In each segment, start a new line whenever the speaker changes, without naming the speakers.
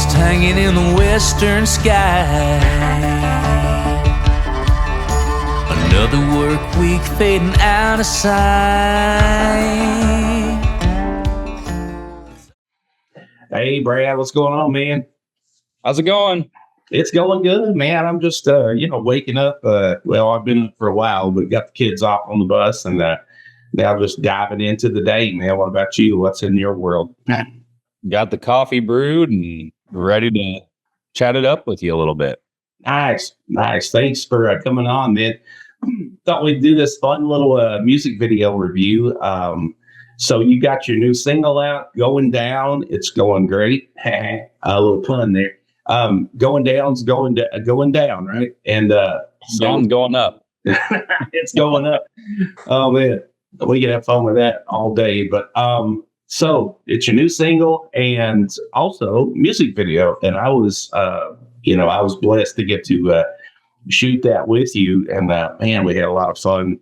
dust hanging in the western sky. Another work week fading out of sight.
Hey, Brad, what's going on, man?
How's it going?
It's going good, man. I'm just, waking up. Well, I've been up for a while, but got the kids off on the bus and now just diving into the day, man. What about you? What's in your world?
Got the coffee brewed and ready to chat it up with you a little bit.
Nice. Thanks for coming on, man. Thought we'd do this fun little music video review. So you got your new single out, Goin Down. It's going great. A little pun there. Goin Down's going down, right? And
Song's going up.
it's going up. Oh man, we can have fun with that all day. But so it's your new single and also music video. And I was blessed to get to shoot that with you. And man, we had a lot of fun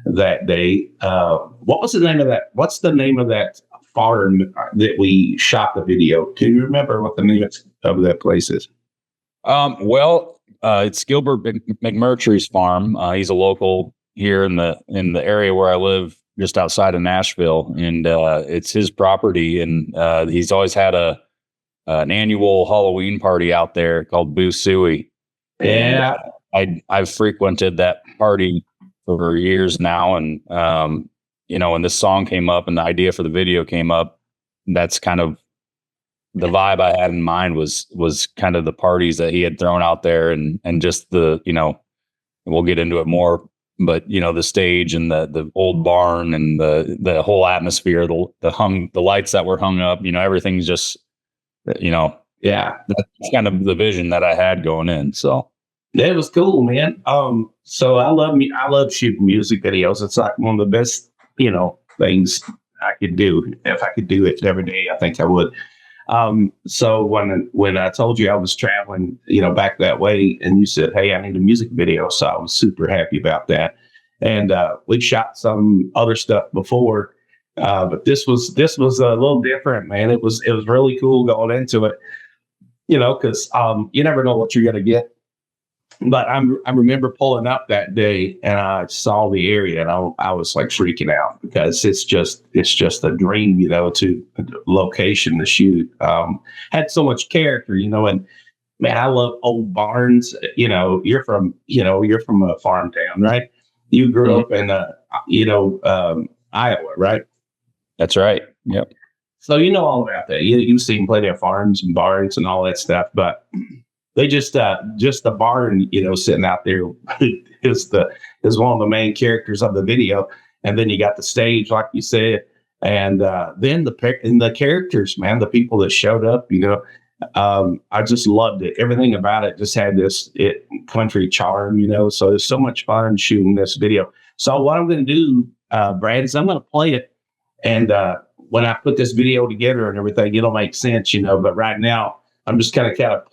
that day. What was the name of that? What's the name of that farm that we shot the video? Can you remember what the name of that place is?
It's Gilbert McMurtry's farm. He's a local here in the area where I live, just outside of Nashville, and it's his property. And he's always had an annual Halloween party out there called Boo Suey.
Yeah,
I've frequented that party for years now, and when this song came up and the idea for the video came up, that's kind of the vibe I had in mind was kind of the parties that he had thrown out there, and just the, we'll get into it more, but the stage and the old barn and the whole atmosphere, the lights that were hung up, everything's just,
yeah,
that's kind of the vision that I had going in. So
that was cool, man. So I love shooting music videos. It's like one of the best, things I could do. If I could do it every day, I think I would. So when I told you I was traveling, back that way, and you said, "Hey, I need a music video," so I was super happy about that. And we shot some other stuff before, but this was a little different, man. It was really cool going into it, because you never know what you're gonna get. But I remember pulling up that day and I saw the area and I was like freaking out because it's just a dream, to location to shoot. Had so much character, and man, I love old barns. You're from a farm town, right? You grew up in Iowa, right?
that's right. Yep.
So you know all about that. You've seen plenty of farms and barns and all that stuff, but they just the barn, sitting out there is one of the main characters of the video. And then you got the stage, like you said, and then the characters, man, the people that showed up, I just loved it. Everything about it just had this country charm, So there's so much fun shooting this video. So what I'm going to do, Brad, is I'm going to play it, and when I put this video together and everything, it'll make sense, But right now, I'm just kind of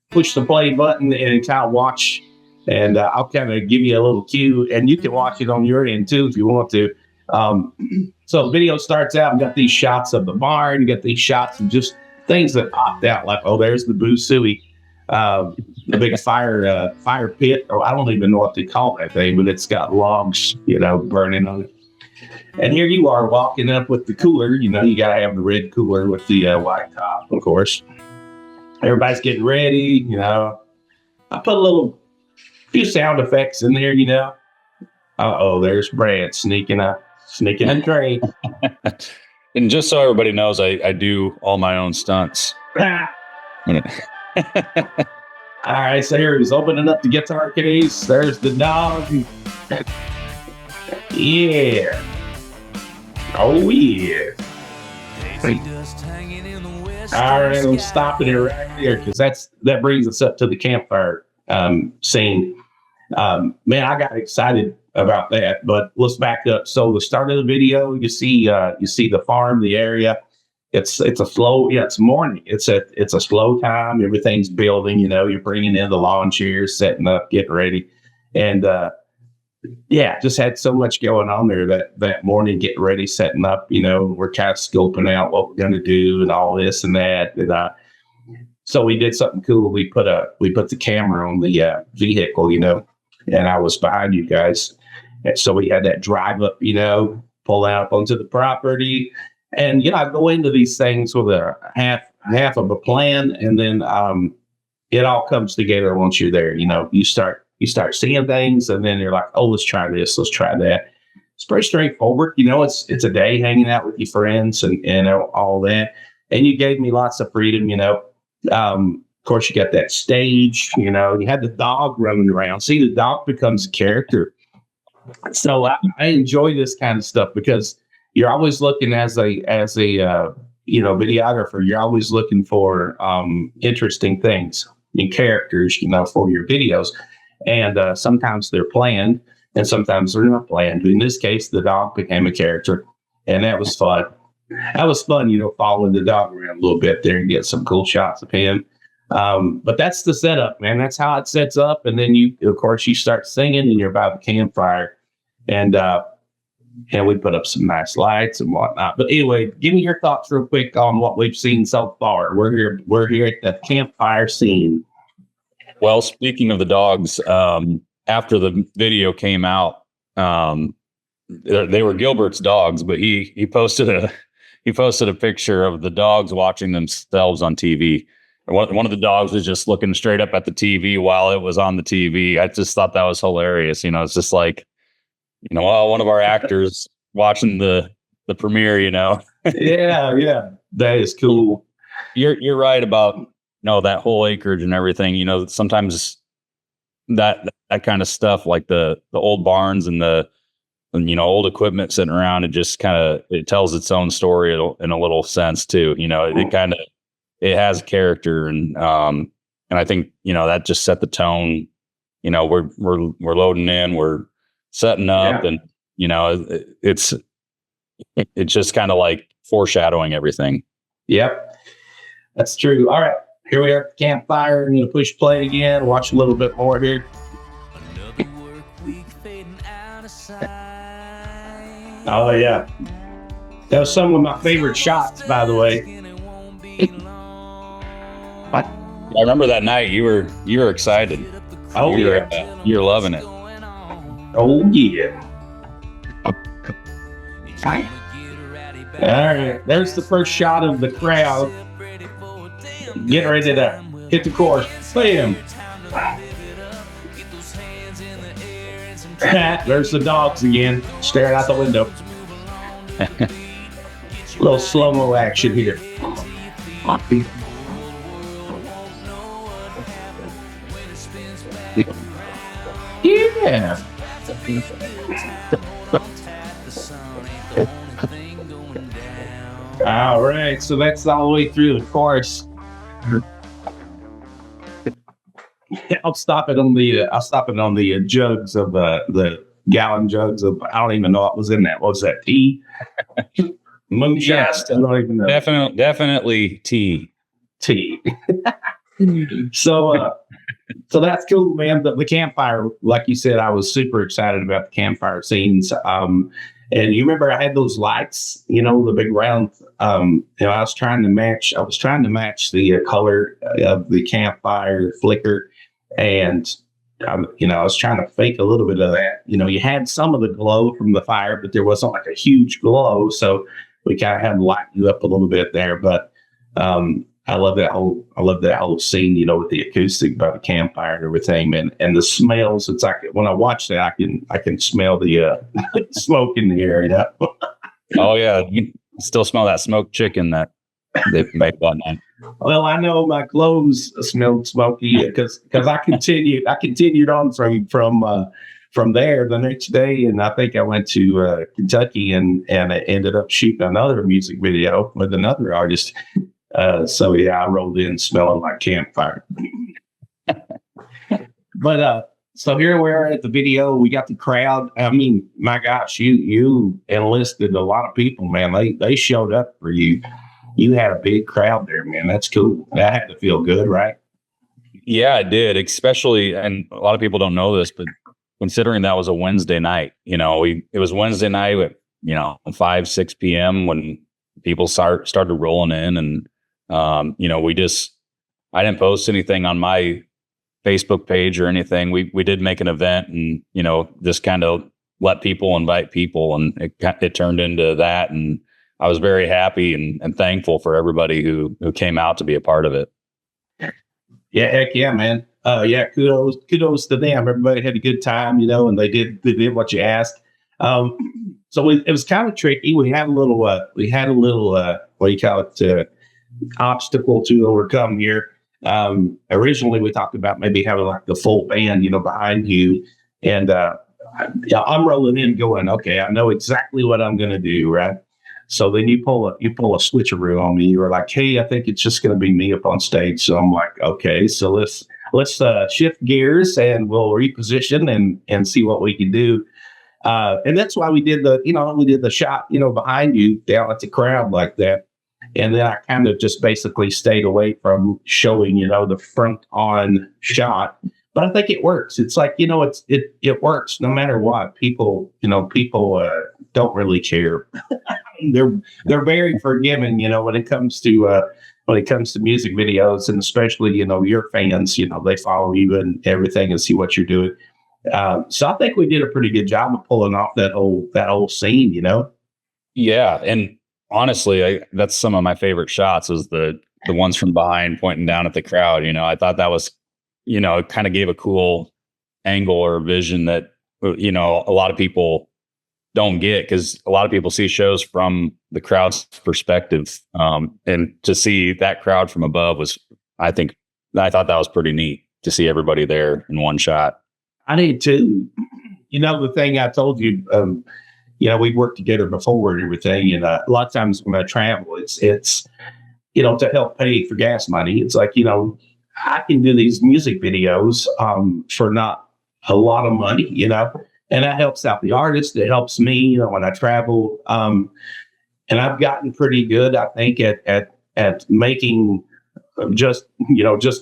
push the play button and kind of watch, and I'll kind of give you a little cue, and you can watch it on your end too if you want to. So the video starts out, we got these shots of the barn, you got these shots of just things that popped out, like, oh, there's the Boo Suey, the big fire pit, or I don't even know what they call that thing, but it's got logs, burning on it. And here you are walking up with the cooler, you got to have the red cooler with the white top, of course. Everybody's getting ready, I put a few sound effects in there, there's Brad sneaking in train.
And just so everybody knows, I do all my own stunts.
All right, so here he's opening up the guitar case. There's the dog. Yeah. Oh, yeah. All right, I'm stopping it right there because that brings us up to the campfire scene. Man, I got excited about that, but let's back up. So the start of the video, you see the farm, the area. It's a slow, it's morning. It's a slow time. Everything's building. You're bringing in the lawn chairs, setting up, getting ready, and just had so much going on there that morning, getting ready, setting up. We're kind of scoping out what we're going to do and all this and that. And So we did something cool. We put the camera on the vehicle, and I was behind you guys. And so we had that drive up, pull out onto the property. And, I go into these things with a half of a plan. And then it all comes together once you're there. You start seeing things, and then you're like, oh, let's try this, let's try that. It's pretty straightforward. It's a day hanging out with your friends and all that. And you gave me lots of freedom, Of course, you got that stage, you had the dog running around. See, the dog becomes a character. So I enjoy this kind of stuff because you're always looking as a videographer. You're always looking for interesting things and characters, for your videos. And sometimes they're planned, and sometimes they're not planned. In this case, the dog became a character, and that was fun. That was fun, following the dog around a little bit there and get some cool shots of him. But that's the setup, man. That's how it sets up. And then you start singing, and you're by the campfire, and we put up some nice lights and whatnot. But anyway, give me your thoughts real quick on what we've seen so far. We're here at the campfire scene.
Well, speaking of the dogs, after the video came out, they were Gilbert's dogs, but he posted a picture of the dogs watching themselves on TV. One of the dogs was just looking straight up at the TV while it was on the TV. I just thought that was hilarious. It's just like, one of our actors watching the premiere. Yeah,
that is cool.
You're right about that whole acreage and everything. Sometimes that kind of stuff, like the old barns and the old equipment sitting around, it just it tells its own story in a little sense too. It has character, and I think that just set the tone. We're loading in, we're setting up, and it's just kind of like foreshadowing everything.
Yep, that's true. All right, here we are at the campfire. I'm gonna push play again. Watch a little bit more here.
Another work week fading out of sight.
Oh yeah, that was some of my favorite shots, by the way.
I remember that night you were excited.
Oh yeah,
you're loving it.
Oh yeah. All right, there's the first shot of the crowd getting ready to hit the course. Bam. There's the dogs again, staring out the window. A little slow-mo action here. Yeah. All right, so that's all the way through the course. I'll stop it on the jugs of the gallon jugs of, I don't even know what was in that. What was that, tea? Moonshine?
Yes,
I don't even know.
Definitely tea.
So that's cool, man. The campfire, like you said, I was super excited about the campfire scenes. And you remember I had those lights, the big round. I was trying to match the color of the campfire flicker, and I was trying to fake a little bit of that. You had some of the glow from the fire, but there wasn't like a huge glow, so we kind of had to lighten you up a little bit there. But I love that whole scene, with the acoustic by the campfire and everything, and the smells. It's like when I watch that, I can smell the smoke in the air.
Oh yeah, you still smell that smoked chicken that they make that night.
Well, I know my clothes smelled smoky because I continued on from there the next day, and I think I went to Kentucky and I ended up shooting another music video with another artist. So yeah, I rolled in smelling like campfire. But so here we are at the video. We got the crowd. I mean, my gosh, you enlisted a lot of people, man. They showed up for you. You had a big crowd there, man. That's cool. That had to feel good, right?
Yeah, it did. Especially, and a lot of people don't know this, but considering that was a Wednesday night, it was Wednesday night at 5, 6 p.m. when people started rolling in, and I didn't post anything on my Facebook page or anything. We did make an event and, you know, just kind of let people invite people, and it turned into that. And I was very happy and thankful for everybody who came out to be a part of it.
Yeah, heck yeah, man. Yeah, kudos to them. Everybody had a good time, you know, and they did what you asked. So it was kind of tricky. We had a little what do you call it, obstacle to overcome here. Originally we talked about maybe having like the full band, you know, behind you, and I'm rolling in going, okay, I know exactly what I'm going to do, right? So then you pull a switcheroo on me. You were like, hey, I think it's just going to be me up on stage. So I'm like, okay, so let's shift gears and we'll reposition and see what we can do. And that's why we did the shot, you know, behind you down at the crowd like that. And then I kind of just basically stayed away from showing, you know, the front on shot. But I think it works. It's like, you know, it works no matter what. People don't really care. They're very forgiving, you know, when it comes to music videos, and especially, you know, your fans, you know, they follow you and everything and see what you're doing. So I think we did a pretty good job of pulling off that whole scene, you know.
Yeah, and honestly, that's some of my favorite shots was the ones from behind pointing down at the crowd. You know, I thought that was, you know, it kind of gave a cool angle or vision that, you know, a lot of people don't get, because a lot of people see shows from the crowd's perspective. And to see that crowd from above I thought that was pretty neat to see everybody there in one shot.
I did too. You know, the thing I told you, you know, we've worked together before and everything. And a lot of times when I travel, it's, you know, to help pay for gas money. It's like, you know, I can do these music videos for not a lot of money, you know, and that helps out the artist. It helps me, you know, when I travel. And I've gotten pretty good, I think, at making just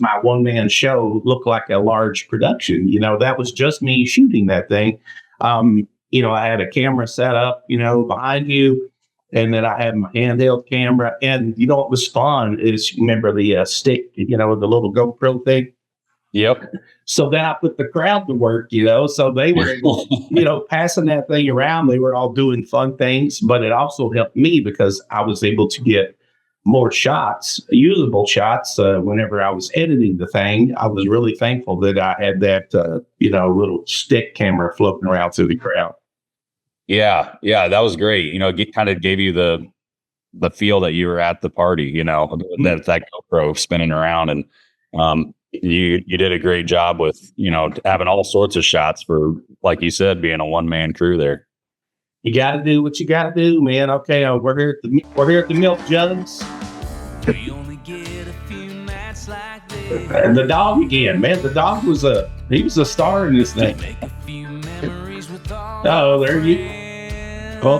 my one man show look like a large production. You know, that was just me shooting that thing. You know, I had a camera set up, you know, behind you. And then I had my handheld camera. And, you know, what was fun is, remember the stick, you know, the little GoPro thing?
Yep.
So then I put the crowd to work, you know, so they were, you know, passing that thing around. They were all doing fun things, but it also helped me because I was able to get more shots, usable shots, whenever I was editing the thing. I was really thankful that I had that, you know, little stick camera floating around through the crowd.
Yeah, that was great. You know, it kind of gave you the feel that you were at the party, you know, that GoPro spinning around. And you did a great job with, you know, having all sorts of shots for, like you said, being a one-man crew there.
You got to do what you got to do, man. Okay, we're here at the Milk Jugs.
We only get a few nights like this.
And the dog again, man. The dog was a star in this thing.
Make a few memories with all
Oh, there you go.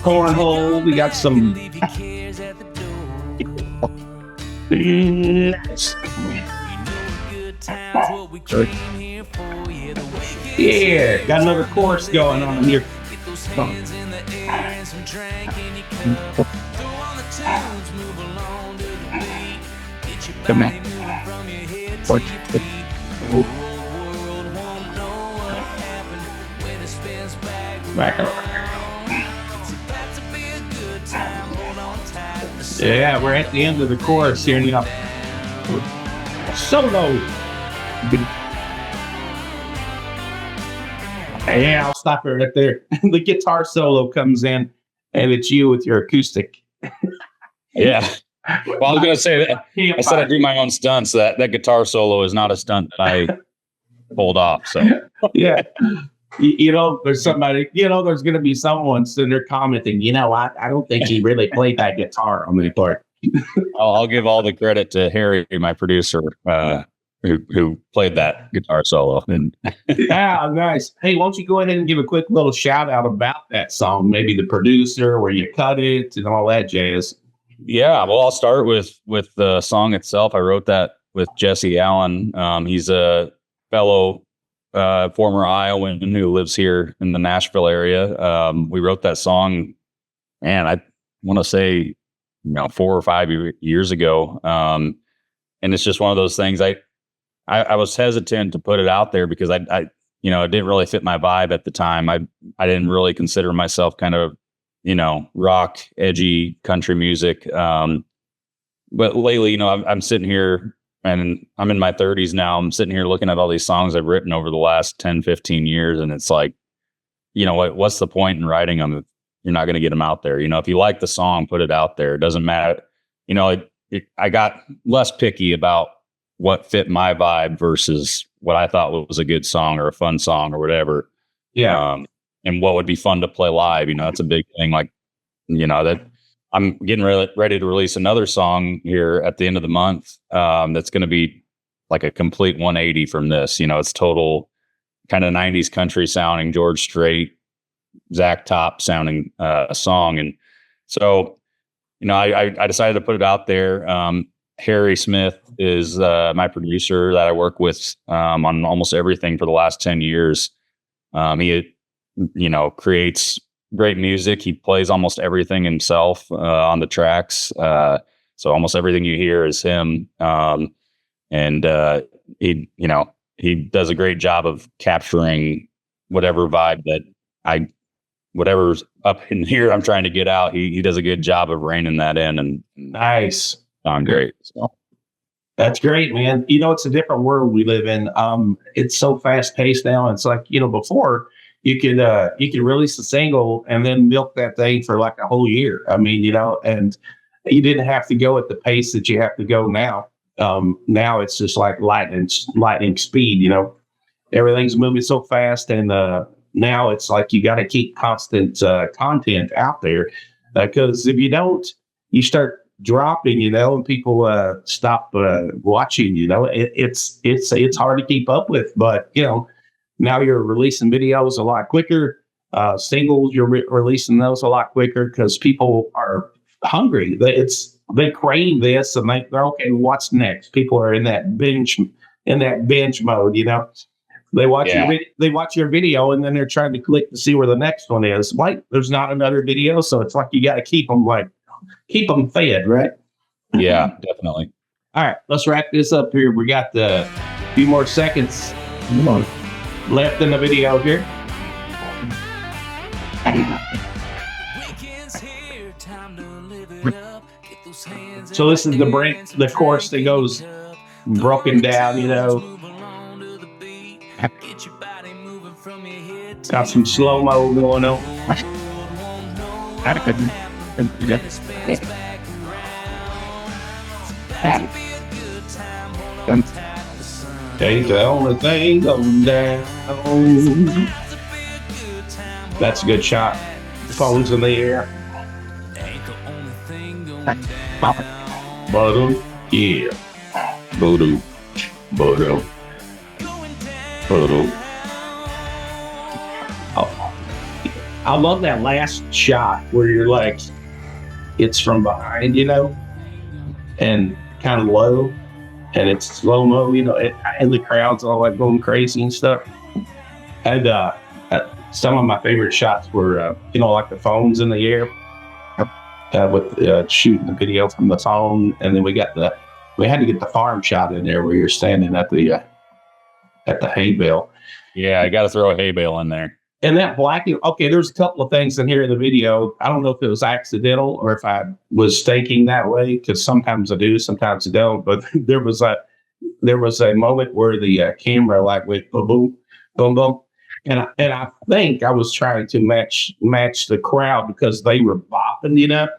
Cornhole. We got some.
leave your cares at the door.
Nice.
You know good times what we came here for. Yeah, the weekend.
Yeah, got another course going on here.
Get those hands in the air and some drink in your cup. Throw on the tunes, move along to the beat. Get your
Come
body
on.
moving from your head to your feet. The whole world won't know what happened when it spins back around. It's about to be a good time. Hold on tight. The
Yeah, we're at the end of the course here now. Solo. Yeah, I'll stop it right there. The guitar solo comes in, and it's you with your acoustic.
Yeah. Well, I was going to say that. I said I do my own stunts. That guitar solo is not a stunt that I pulled off. So
Yeah. You know, there's somebody, you know, there's going to be someone sitting there commenting, you know, I don't think he really played that guitar on the part.
I'll give all the credit to Harry, my producer, who played that guitar solo. And
Yeah, nice. Hey, why don't you go ahead and give a quick little shout out about that song, maybe the producer, where you cut it and all that jazz.
yeah, well, I'll start with the song itself. I wrote that with Jesse Allen. He's a fellow former Iowan who lives here in the Nashville area. We wrote that song, man, I want to say 4 or 5 years ago. And it's just one of those things. I was hesitant to put it out there because I it didn't really fit my vibe at the time. I didn't really consider myself kind of, rock, edgy country music. But lately, I'm sitting here and I'm in my 30s now. I'm sitting here looking at all these songs I've written over the last 10, 15 years. And it's like, what's the point in writing them if you're not going to get them out there? If you like the song, put it out there. It doesn't matter. I got less picky about what fit my vibe versus what I thought was a good song or a fun song or whatever.
Yeah.
And what would be fun to play live. That's a big thing. Like, that I'm getting ready to release another song here at the end of the month. That's going to be like a complete 180 from this. It's total kind of 90s country sounding, George Strait, Zach Top sounding song. And so, I decided to put it out there. Harry Smith is my producer that I work with on almost everything for the last 10 years. He, creates great music. He plays almost everything himself on the tracks. So almost everything you hear is him. And he does a great job of capturing whatever vibe that whatever's up in here I'm trying to get out. He does a good job of reining that in, and
Nice.
sound great. So,
That's great, man. It's a different world we live in. It's so fast paced now. It's like, before you could release a single and then milk that thing for like a whole year. I mean, and you didn't have to go at the pace that you have to go now. Now it's just like lightning speed, everything's moving so fast. And now it's like you got to keep constant content out there, because if you don't, you start dropping, and people stop watching. It's hard to keep up with. But now you're releasing videos a lot quicker. Singles, you're releasing those a lot quicker because people are hungry. They crave this, and they're okay. What's next? People are in that binge mode. They watch your video, and then they're trying to click to see where the next one is. Like, there's not another video, so it's like you got to keep them fed, right?
yeah, definitely.
All right, let's wrap this up here. We got a few more seconds left in the video here. So this is the chorus that goes broken down, Got some slow-mo going on. Ain't the only thing going down. That's a good shot. Phone's in the air. Bottom, yeah. Bottom. Oh, I love that last shot where you're like, it's from behind, and kind of low, and it's slow-mo, and the crowd's all like going crazy and stuff. And some of my favorite shots were, like the phones in the air, with shooting the video from the phone, and then we had to get the farm shot in there where you're standing at the hay bale.
Yeah, I got to throw a hay bale in there.
And that there's a couple of things in here in the video. I don't know if it was accidental or if I was thinking that way, because sometimes I do, sometimes I don't. But there was a moment where the camera went boom, boom, boom, boom. And I think I was trying to match the crowd because they were bopping,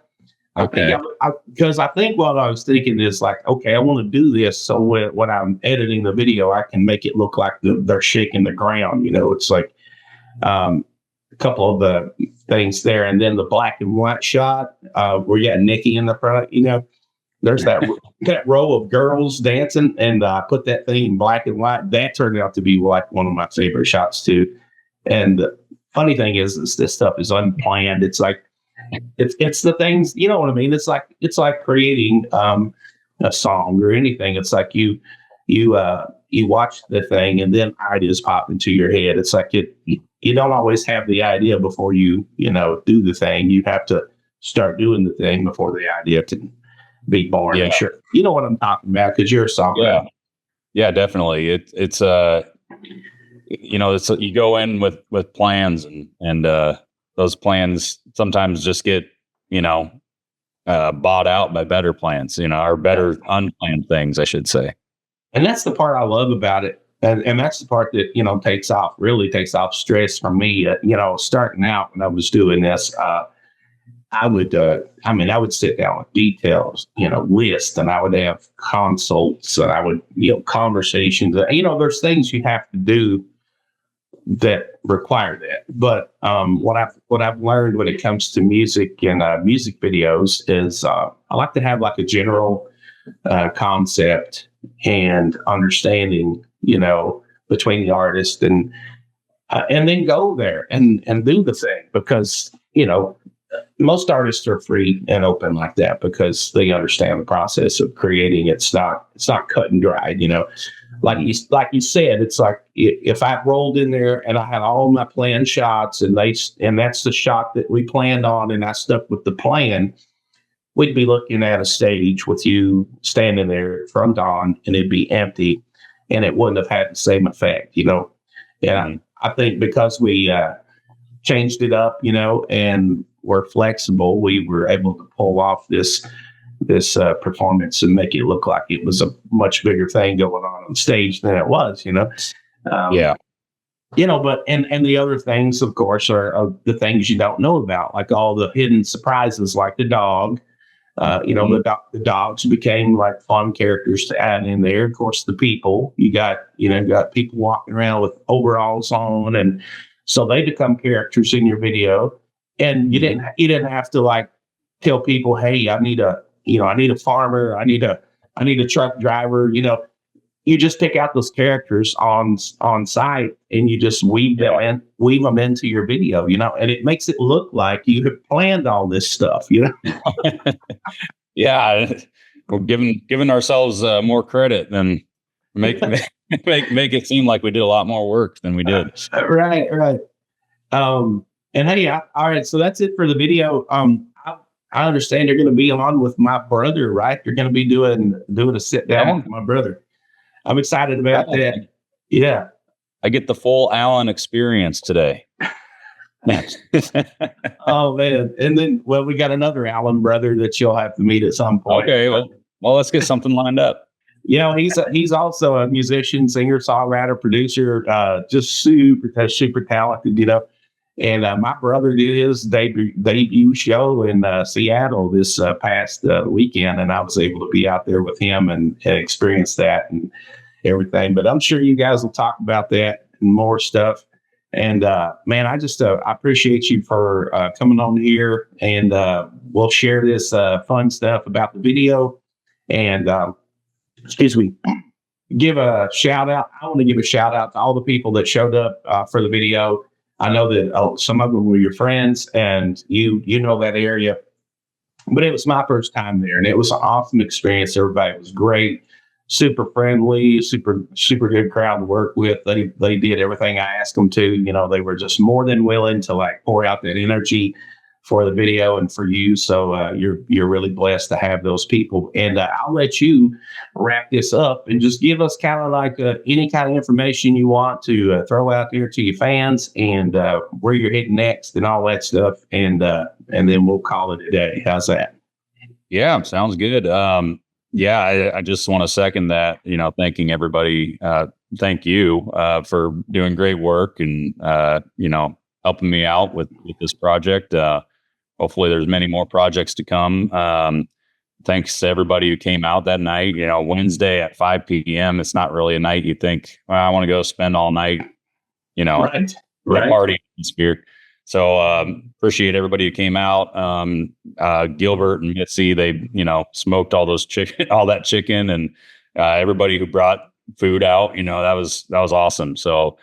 Okay.
Because I think what I was thinking is like, okay, I want to do this so when I'm editing the video, I can make it look like they're shaking the ground. It's like a couple of the things there, and then the black and white shot where you had Nikki in the front. There's that row of girls dancing, and I put that thing in black and white. That turned out to be like one of my favorite shots too. And the funny thing is this stuff is unplanned. It's like it's the things, you know what I mean? It's like creating a song or anything. It's like you watch the thing and then ideas pop into your head. It's like you don't always have the idea before you do the thing. You have to start doing the thing before the idea can be born.
Yeah.
Sure. You know what I'm talking about because you're a songwriter.
Yeah, definitely. It's it's you go in with plans and those plans sometimes just get, bought out by better plans, or better unplanned things, I should say.
And that's the part I love about it. And that's the part that, really takes off stress from me. Starting out when I was doing this, I would sit down with details, lists, and I would have consults, and I would, conversations. There's things you have to do that require that. But what I've learned when it comes to music and music videos is I like to have like a general concept and understanding, between the artist and then go there and do the thing because, most artists are free and open like that because they understand the process of creating. It's not cut and dried, like you said, it's like if I rolled in there and I had all my planned shots and that's the shot that we planned on and I stuck with the plan, we'd be looking at a stage with you standing there front on and it'd be empty and it wouldn't have had the same effect, And I think because we changed it up, and we're flexible, we were able to pull off this performance and make it look like it was a much bigger thing going on stage than it was, But and the other things, of course, are the things you don't know about, like all the hidden surprises, like the dog. The dogs became like fun characters to add in there. Of course, the people you got people walking around with overalls on, and so they become characters in your video. And you didn't have to like tell people, hey, I need a farmer, I need a truck driver. You just pick out those characters on site and you just weave them into your video, and it makes it look like you have planned all this stuff,
Yeah, we're giving ourselves more credit than make it seem like we did a lot more work than we did.
Right. And hey, all right, so that's it for the video. I understand you're going to be on with my brother, right? You're going to be doing a sit down with my brother. I'm excited about that. Yeah.
I get the full Alan experience today.
Oh man. And then, we got another Alan brother that you'll have to meet at some point.
Okay. Well, let's get something lined up.
He's also a musician, singer, songwriter, producer, just super talented, And my brother did his debut show in Seattle this past weekend, and I was able to be out there with him and experience that and everything. But I'm sure you guys will talk about that and more stuff. And man, I just I appreciate you for coming on here, and we'll share this fun stuff about the video. And give a shout out. I want to give a shout out to all the people that showed up for the video. I know that some of them were your friends and you know that area, but it was my first time there and it was an awesome experience. Everybody was great, super friendly, super good crowd to work with. They did everything I asked them to. They were just more than willing to like pour out that energy for the video and for you. So you're really blessed to have those people. And I'll let you wrap this up and just give us kind of like any kind of information you want to throw out there to your fans and where you're heading next and all that stuff. And then we'll call it a day. How's that?
Yeah, sounds good. I just want to second that, thanking everybody. Thank you for doing great work and, helping me out with this project. Hopefully there's many more projects to come. Thanks to everybody who came out that night. Wednesday at 5 p.m. It's not really a night you think, well, I want to go spend all night,
right.
party atmosphere. So appreciate everybody who came out. Gilbert and Mitzi, they smoked all that chicken, and everybody who brought food out. That was awesome. So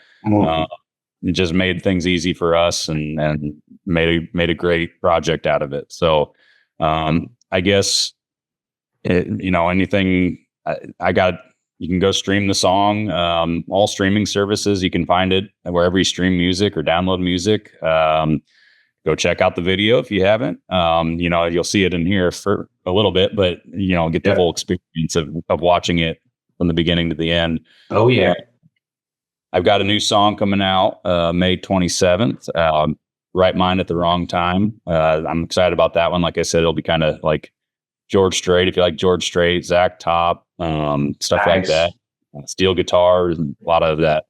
it just made things easy for us and made a great project out of it. So I guess anything you can go stream the song, all streaming services. You can find it wherever you stream music or download music. go check out the video if you haven't. You'll see it in here for a little bit, but get the whole experience of watching it from the beginning to the end.
Oh yeah.
I've got a new song coming out May 27th. Right Mind at the Wrong Time. I'm excited about that one. Like I said, it'll be kind of like George Strait, if you like George Strait, Zach Top, stuff like that. Steel guitars and a lot of that,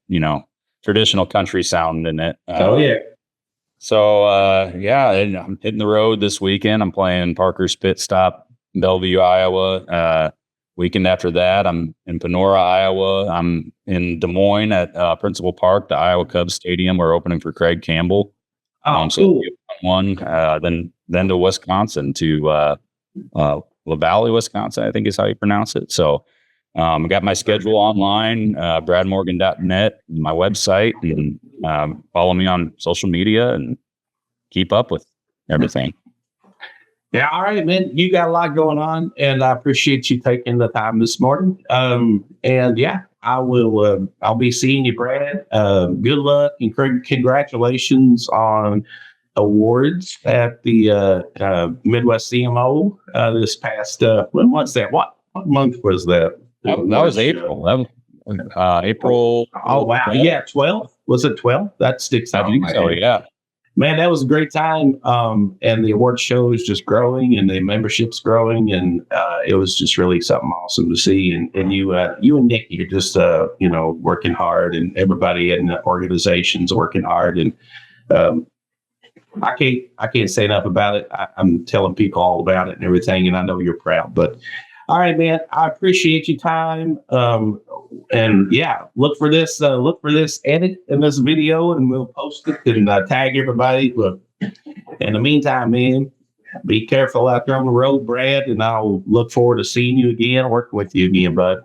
traditional country sound in it.
Oh yeah.
So and I'm hitting the road this weekend. I'm playing Parker's Pit Stop, Bellevue, Iowa. Weekend after that, I'm in Panora, Iowa. I'm in Des Moines at Principal Park, the Iowa Cubs Stadium. We're opening for Craig Campbell.
Cool.
Then to Wisconsin, to La Valley, Wisconsin, I think is how you pronounce it. So I got my schedule online, bradmorgan.net, my website, and follow me on social media and keep up with everything.
Yeah, all right, man. You got a lot going on, and I appreciate you taking the time this morning. And yeah, I will. I'll be seeing you, Brad. Good luck and congratulations on awards at the Midwest CMO this past. When was that? What month was that?
That was April. That was April.
Oh wow! Yeah, 12. Was it 12? That sticks out.
I think so. Yeah.
Man, that was a great time. And the award show is just growing and the membership's growing. And it was just really something awesome to see. And you and Nick, you're just, working hard, and everybody in the organization's working hard. And I can't say enough about it. I'm telling people all about it and everything. And I know you're proud. But all right, man, I appreciate your time. And yeah, look for this edit in this video, and we'll post it and tag everybody. Look, in the meantime, man, be careful out there on the road, Brad, and I'll look forward to seeing you again, working with you again, bud.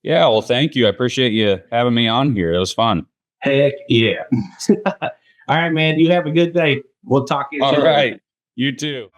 Yeah, well, thank you. I appreciate you having me on here. It was fun.
Heck yeah. All right, man, you have a good day. We'll talk to you soon.
All right. You too.